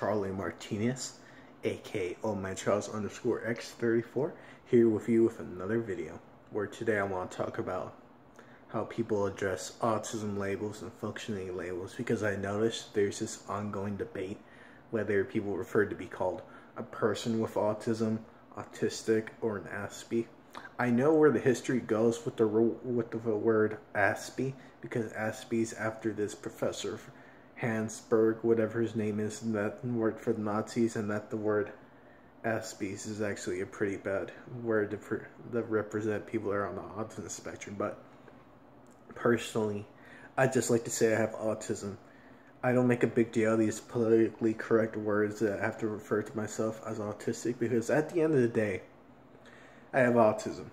Charlie Martinez, aka X34, here with you with another video, where today I want to talk about how people address autism labels and functioning labels, because I noticed there's this ongoing debate whether people prefer to be called a person with autism, autistic, or an Aspie. I know where the history goes with the word Aspie, because Aspie's after this professor Hansberg, whatever his name is, and that worked for the Nazis, and that the word Aspies is actually a pretty bad word to represent people that are on the autism spectrum. But personally, I just like to say I have autism. I don't make a big deal of these politically correct words that I have to refer to myself as autistic, because at the end of the day, I have autism.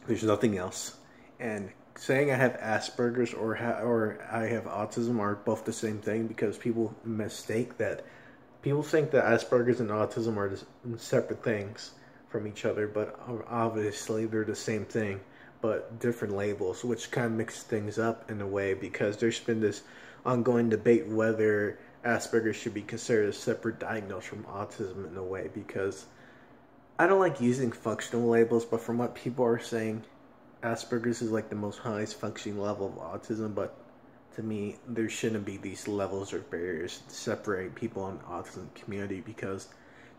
There's nothing else. And saying I have Asperger's or I have autism are both the same thing, because people think that Asperger's and autism are just separate things from each other, but obviously they're the same thing, but different labels, which kind of mix things up in a way, because there's been this ongoing debate whether Asperger's should be considered a separate diagnosis from autism in a way, because I don't like using functional labels, but from what people are saying, Asperger's is like the most highest functioning level of autism. But to me, there shouldn't be these levels or barriers to separate people in the autism community, because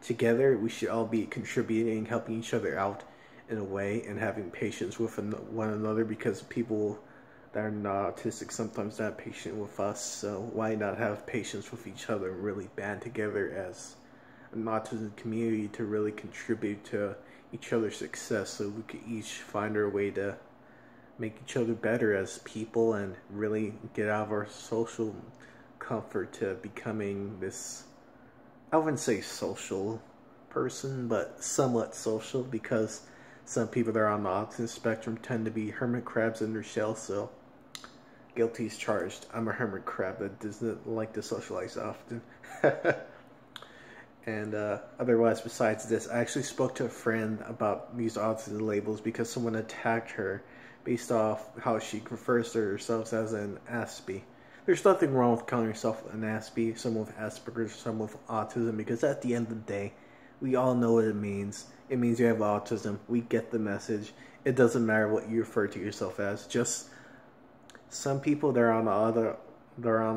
together we should all be contributing, helping each other out in a way, and having patience with one another, because people that are not autistic sometimes not patient with us. So why not have patience with each other and really band together as an autism community to really contribute to each other's success, so we could each find our way to make each other better as people and really get out of our social comfort to becoming this, I wouldn't say social person, but somewhat social, because some people that are on the autism spectrum tend to be hermit crabs in their shell. So guilty as charged. I'm a hermit crab that doesn't like to socialize often. And otherwise, besides this, I actually spoke to a friend about these autism labels because someone attacked her based off how she refers to herself as an Aspie. There's nothing wrong with calling yourself an Aspie, someone with Asperger's, someone with autism, because at the end of the day, we all know what it means. It means you have autism. We get the message. It doesn't matter what you refer to yourself as. Just some people that are on the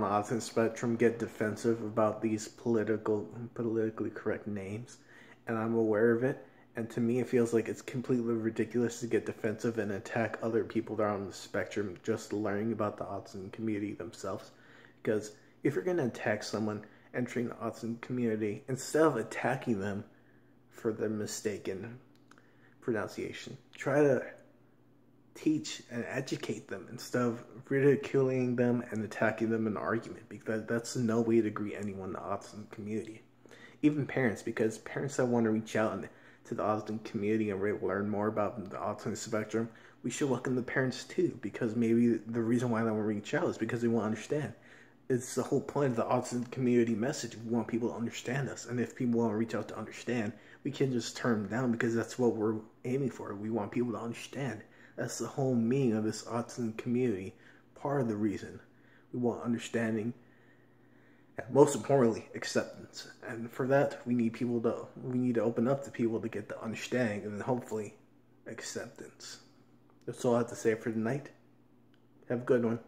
autism spectrum get defensive about these politically correct names, and I'm aware of it. And to me, it feels like it's completely ridiculous to get defensive and attack other people that are on the spectrum just learning about the autism community themselves. Because if you're going to attack someone entering the autism community, instead of attacking them for their mistaken pronunciation, try to teach and educate them instead of ridiculing them and attacking them in an argument, because that's no way to greet anyone in the autism community. Even parents, because parents that want to reach out to the autism community and really learn more about the autism spectrum, we should welcome the parents too, because maybe the reason why they want to reach out is because they want to understand. It's the whole point of the autism community message. We want people to understand us, and if people want to reach out to understand, we can't just turn them down, because that's what we're aiming for. We want people to understand. That's the whole meaning of this autism community. Part of the reason we want understanding, and most importantly, acceptance. And for that, we need to open up to people to get the understanding, and then hopefully acceptance. That's all I have to say for tonight. Have a good one.